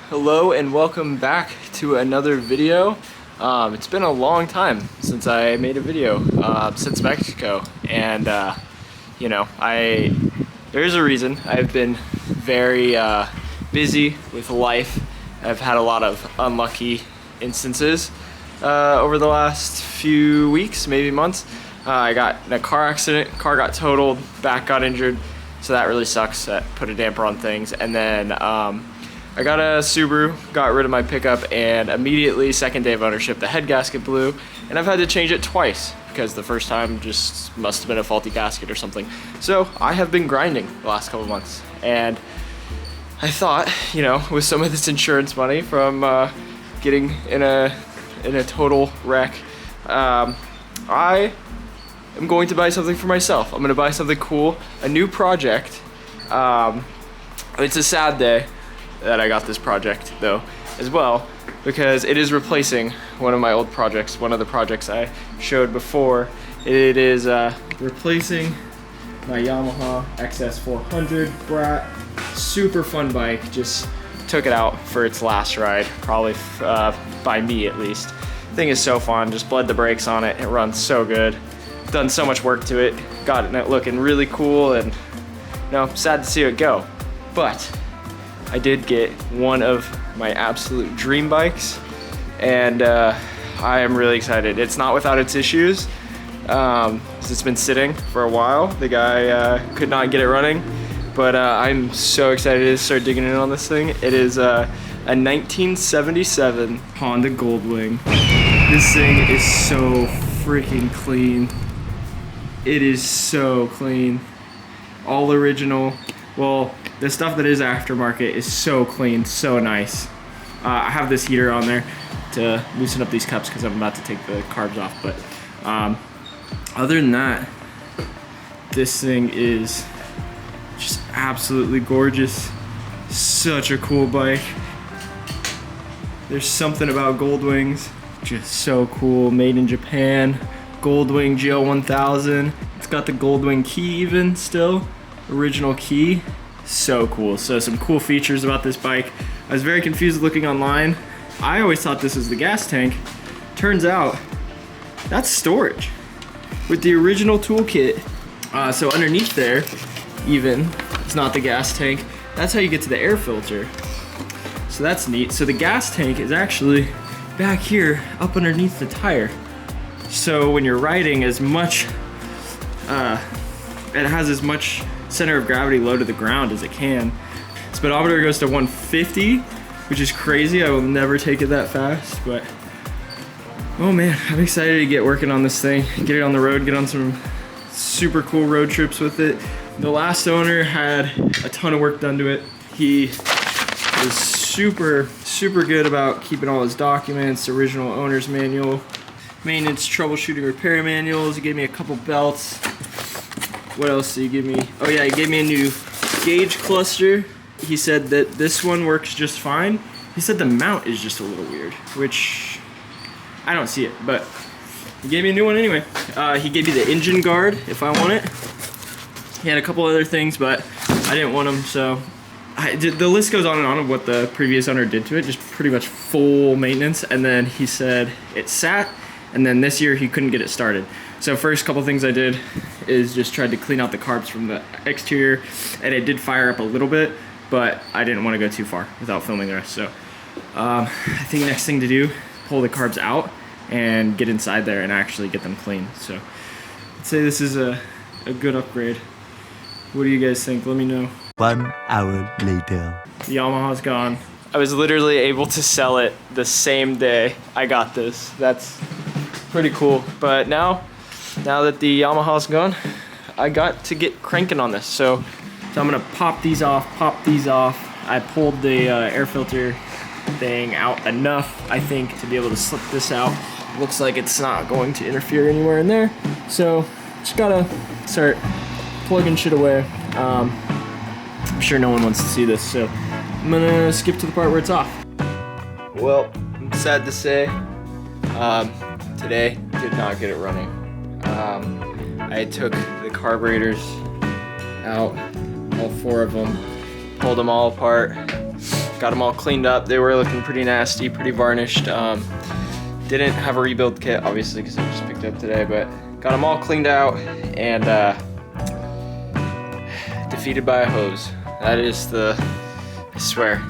Hello and welcome back to another video. It's been a long time since I made a video, since Mexico, and there's a reason. I've been very busy with life. I've had a lot of unlucky instances over the last few weeks, maybe months. I got in a car accident, car got totaled, back got injured, so that really sucks. That put a damper on things. And then I got a Subaru, got rid of my pickup, and immediately, second day of ownership, the head gasket blew, and I've had to change it twice because the first time just must have been a faulty gasket or something. So I have been grinding the last couple months, and I thought, with some of this insurance money from getting in a total wreck, I am going to buy something for myself. I'm going to buy something cool, a new project. It's a sad day that I got this project though as well, because it is replacing one of my old projects, one of the projects I showed before. It is replacing my Yamaha XS400 brat. Super fun bike, just took it out for its last ride, probably by me at least. Thing is so fun, just bled the brakes on it, it runs so good. Done so much work to it, got it looking really cool, and sad to see it go. But I did get one of my absolute dream bikes, and I am really excited. It's not without its issues, 'cause it's been sitting for a while. The guy could not get it running, but I'm so excited to start digging in on this thing. It is a 1977 Honda Goldwing. This thing is so freaking clean. It is so clean. All original. Well, the stuff that is aftermarket is so clean, so nice. I have this heater on there to loosen up these cups because I'm about to take the carbs off. But other than that, this thing is just absolutely gorgeous. Such a cool bike. There's something about Goldwings, just so cool. Made in Japan, Goldwing GL1000. It's got the Goldwing key even still, original key. So cool. So some cool features about this bike. I was very confused looking online. I always thought this was the gas tank. Turns out that's storage with the original toolkit. So underneath there, even, it's not the gas tank. That's how you get to the air filter. So that's neat. So the gas tank is actually back here up underneath the tire. So when you're riding, it has as much center of gravity low to the ground as it can. Speedometer goes to 150, which is crazy. I will never take it that fast, but oh man, I'm excited to get working on this thing, get it on the road, get on some super cool road trips with it. The last owner had a ton of work done to it. He was super good about keeping all his documents, original owner's manual, maintenance, troubleshooting, repair manuals. He gave me a couple belts. What else did he give me? Oh yeah, he gave me a new gauge cluster. He said that this one works just fine. He said the mount is just a little weird, which I don't see it, but he gave me a new one anyway. He gave me the engine guard if I want it. He had a couple other things, but I didn't want them, so the list goes on and on of what the previous owner did to it, just pretty much full maintenance. And then he said it sat, and then this year he couldn't get it started. So first couple things I did is just tried to clean out the carbs from the exterior, and it did fire up a little bit, but I didn't want to go too far without filming the rest. So I think next thing to do, pull the carbs out and get inside there and actually get them clean. So I'd say this is a good upgrade. What do you guys think? Let me know. 1 hour later. The Yamaha's gone. I was literally able to sell it the same day I got this. That's pretty cool. But now that the Yamaha's gone, I got to get cranking on this. So I'm gonna pop these off. I pulled the air filter thing out enough, I think, to be able to slip this out. Looks like it's not going to interfere anywhere in there. So just gotta start plugging shit away. I'm sure no one wants to see this, so I'm gonna skip to the part where it's off. Well, I'm sad to say, today did not get it running. I took the carburetors out, all 4 of them, pulled them all apart, got them all cleaned up. They were looking pretty nasty, pretty varnished. Didn't have a rebuild kit, obviously, because I just picked it up today, but got them all cleaned out and defeated by a hose. That is I swear,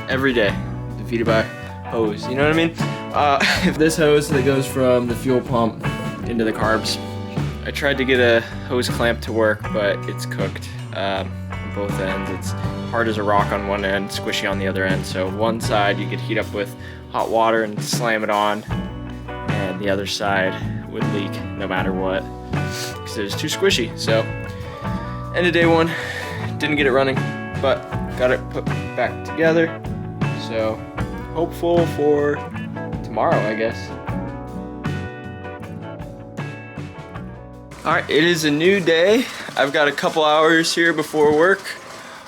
every day, defeated by a hose. You know what I mean? This hose that goes from the fuel pump into the carbs. I tried to get a hose clamp to work, but it's cooked on both ends. It's hard as a rock on one end, squishy on the other end. So one side you could heat up with hot water and slam it on, and the other side would leak no matter what because it was too squishy. So end of day one, didn't get it running, but got it put back together. So hopeful for tomorrow, I guess. All right, it is a new day. I've got a couple hours here before work.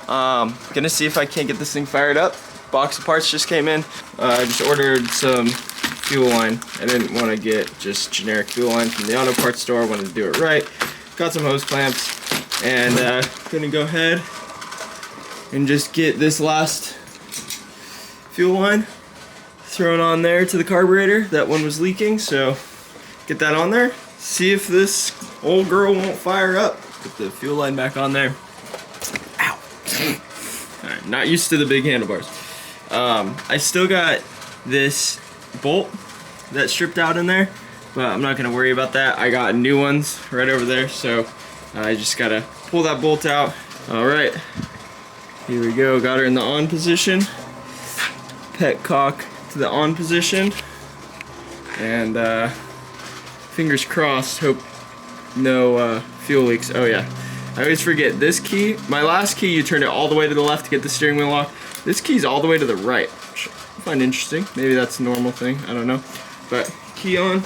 Gonna see if I can't get this thing fired up. Box of parts just came in. I just ordered some fuel line. I didn't want to get just generic fuel line from the auto parts store. I wanted to do it right. Got some hose clamps, and gonna go ahead and just get this last fuel line thrown on there to the carburetor. That one was leaking, so get that on there. See if this old girl won't fire up. Put the fuel line back on there. Ow. Alright, not used to the big handlebars. I still got this bolt that stripped out in there, but I'm not gonna worry about that. I got new ones right over there, so I just gotta pull that bolt out. Alright, here we go. Got her in the on position. Petcock to the on position. And fingers crossed, hope no fuel leaks. Oh yeah, I always forget this key. My last key, you turn it all the way to the left to get the steering wheel lock. This key's all the way to the right, which I find interesting. Maybe that's a normal thing, I don't know. But key on,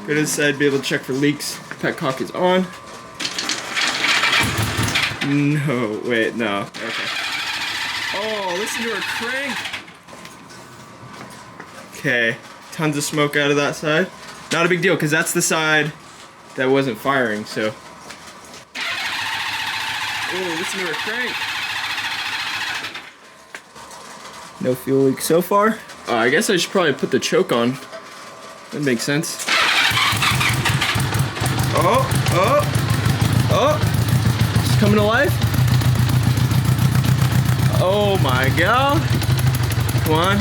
go to the side, be able to check for leaks. Petcock is on. No, wait, no, okay. Oh, listen to her crank. Okay, tons of smoke out of that side. Not a big deal, because that's the side that wasn't firing, so. Oh, listen to her crank. No fuel leak so far. I guess I should probably put the choke on. That makes sense. Oh, oh, oh. It's coming to life. Oh my God. Come on.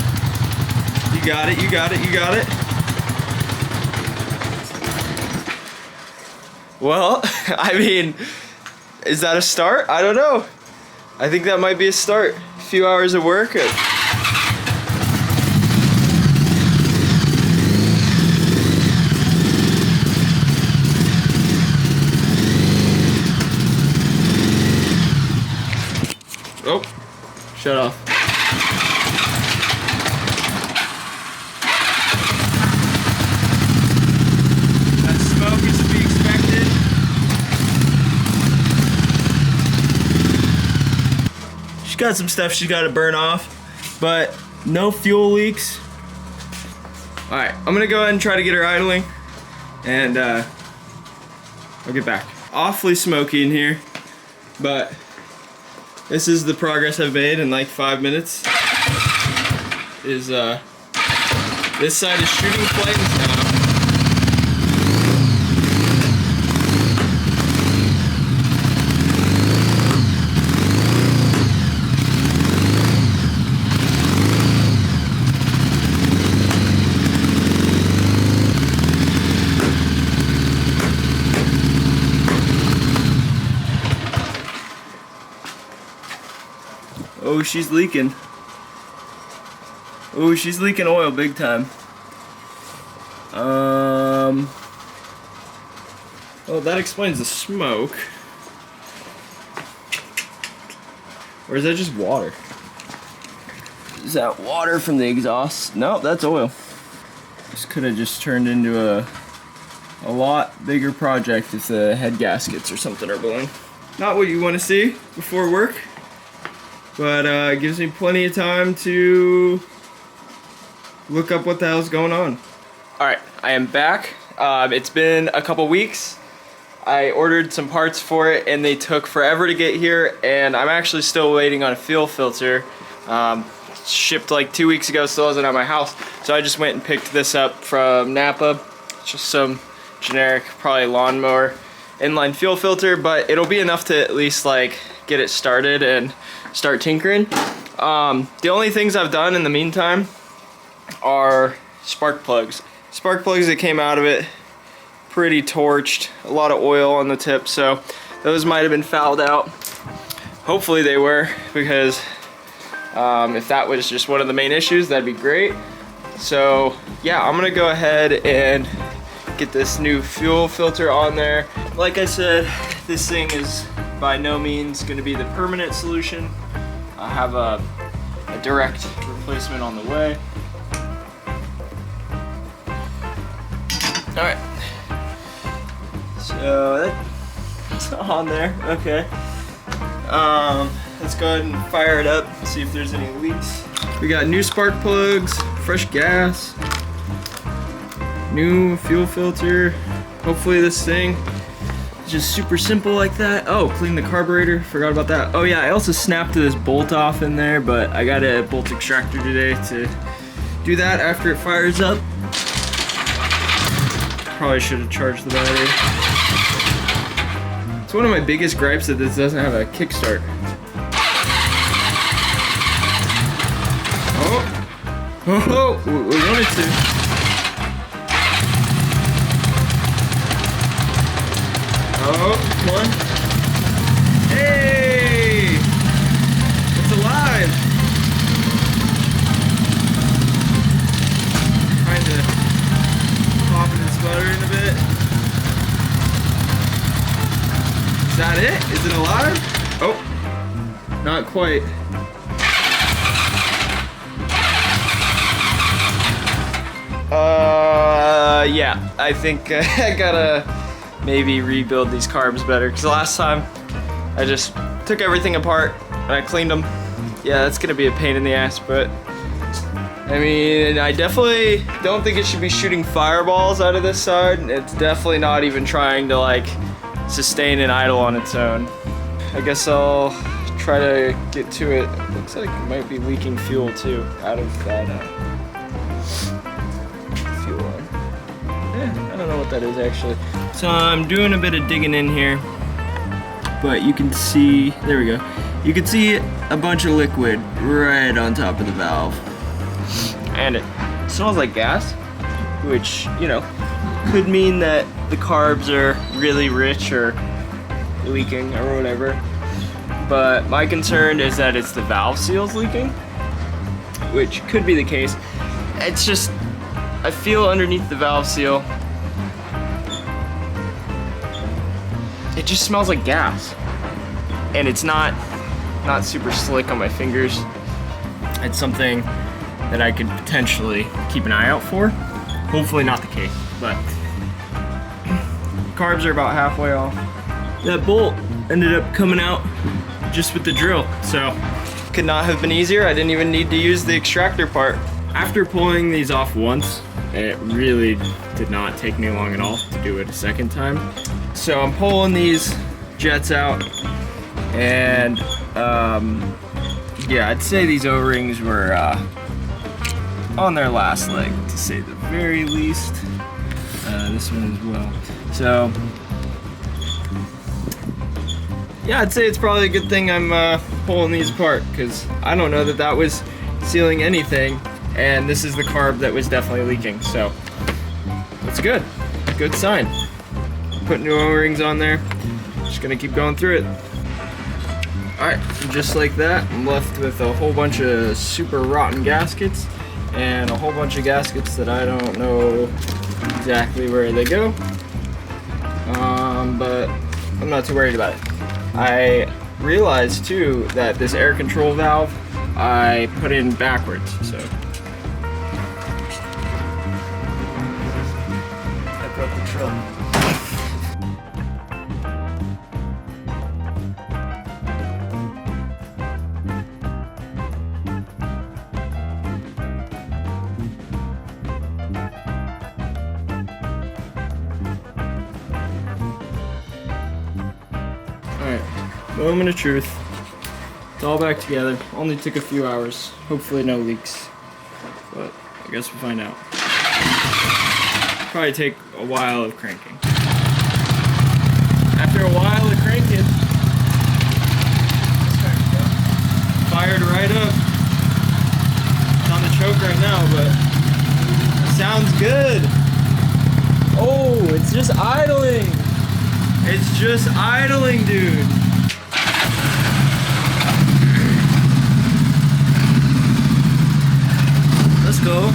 You got it, you got it, you got it. Well, I mean, is that a start? I don't know. I think that might be a start. A few hours of work. Oh, shut off. That smoke is to be expected. She's got some stuff she's got to burn off, but no fuel leaks. All right, I'm gonna go ahead and try to get her idling, and I'll get back. Awfully smoky in here, but this is the progress I've made in like 5 minutes. This side is shooting flames now. Oh, she's leaking. Oh, she's leaking oil big time. Well, that explains the smoke. Or is that just water? Is that water from the exhaust? No, that's oil. This could have just turned into a lot bigger project if the head gaskets or something are blowing. Not what you want to see before work. But it gives me plenty of time to look up what the hell's going on. Alright, I am back. It's been a couple weeks. I ordered some parts for it and they took forever to get here, and I'm actually still waiting on a fuel filter. shipped like 2 weeks ago, still wasn't at my house. So I just went and picked this up from Napa. Just some generic, probably lawnmower inline fuel filter, but it'll be enough to at least like get it started and start tinkering. The only things I've done in the meantime are spark plugs. Spark plugs that came out of it pretty torched, a lot of oil on the tip, so those might have been fouled out. Hopefully they were, because if that was just one of the main issues, that'd be great. So yeah, I'm gonna go ahead and get this new fuel filter on there. Like I said, this thing is by no means gonna be the permanent solution. I have a direct replacement on the way. All right, so that's on there, okay. Let's go ahead and fire it up, see if there's any leaks. We got new spark plugs, fresh gas, new fuel filter. Hopefully this thing is just super simple like that. Oh, clean the carburetor, forgot about that. Oh yeah, I also snapped this bolt off in there, but I got a bolt extractor today to do that after it fires up. Probably should have charged the battery. It's one of my biggest gripes that this doesn't have a kickstart. Oh, we wanted to. Oh, come on. Hey! It's alive! Trying to pop it and sputtering a bit. Is that it? Is it alive? Oh, not quite. Yeah, I think I gotta maybe rebuild these carbs better, because the last time I just took everything apart and I cleaned them. Yeah, that's gonna be a pain in the ass, but I mean, I definitely don't think it should be shooting fireballs out of this side. It's definitely not even trying to like sustain an idle on its own. I guess I'll try to get to it. Looks like it might be leaking fuel too out of that fuel line. Yeah, I don't know what that is actually. So I'm doing a bit of digging in here, but you can see, there we go. You can see a bunch of liquid right on top of the valve. And it smells like gas, which, you know, could mean that the carbs are really rich or leaking or whatever. But my concern is that it's the valve seals leaking, which could be the case. It's just, I feel underneath the valve seal, it just smells like gas. And it's not super slick on my fingers. It's something that I could potentially keep an eye out for. Hopefully not the case, but carbs are about halfway off. That bolt ended up coming out just with the drill, so could not have been easier. I didn't even need to use the extractor part. After pulling these off once, it really did not take me long at all to do it a second time. So I'm pulling these jets out, and yeah, I'd say these O-rings were on their last leg, to say the very least. This one as well. So yeah, I'd say it's probably a good thing I'm pulling these apart, because I don't know that that was sealing anything, and this is the carb that was definitely leaking, so that's good. Good sign. Put new O-rings on there. Just gonna keep going through it. Alright, just like that, I'm left with a whole bunch of super rotten gaskets and a whole bunch of gaskets that I don't know exactly where they go. But I'm not too worried about it. I realized too that this air control valve I put in backwards, so I broke the drill. Alright, moment of truth. It's all back together. Only took a few hours. Hopefully no leaks. But I guess we'll find out. Probably take a while of cranking. After a while of cranking, fired right up. It's on the choke right now, but it sounds good. Oh, it's just idling. It's just idling, dude. Let's go.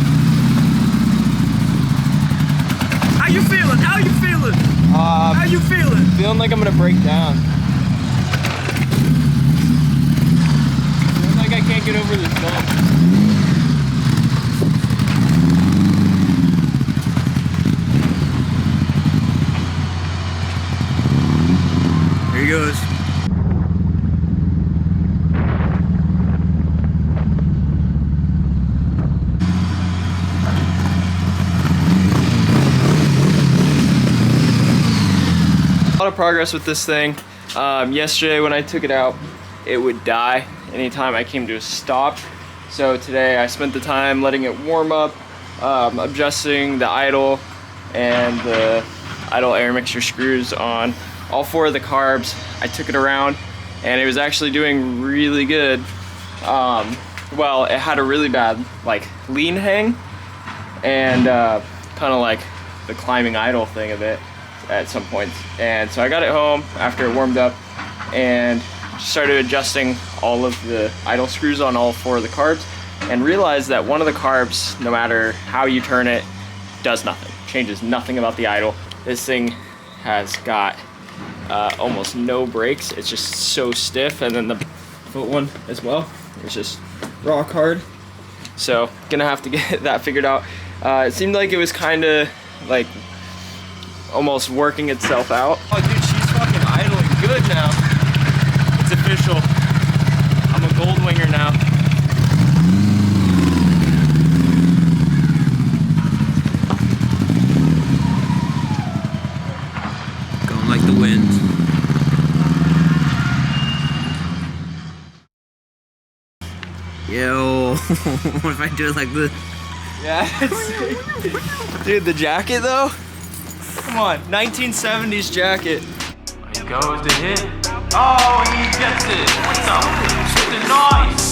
How you feeling? How you feeling? How you feeling? Feeling like I'm gonna break down. Feeling like I can't get over this bump. Here he goes. A lot of progress with this thing. Yesterday when I took it out, it would die anytime I came to a stop. So today I spent the time letting it warm up, adjusting the idle and the idle air mixture screws on all 4 of the carbs. I took it around and it was actually doing really good. Well, it had a really bad like lean hang and kind of like the climbing idle thing of it at some points. And so I got it home after it warmed up and started adjusting all of the idle screws on all 4 of the carbs and realized that one of the carbs, no matter how you turn it, does nothing, changes nothing about the idle. This thing has got almost no brakes. It's just so stiff, and then the foot one as well. It's just rock hard. So gonna have to get that figured out. It seemed like it was kind of like almost working itself out. Oh dude, she's fucking idling good now. It's official. I'm a Goldwinger now. Going like the wind. Yo, what if I do it like this? Yeah, dude, the jacket though? Come on, 1970s jacket. He goes to hit. Oh, he gets it. What's up? Nice.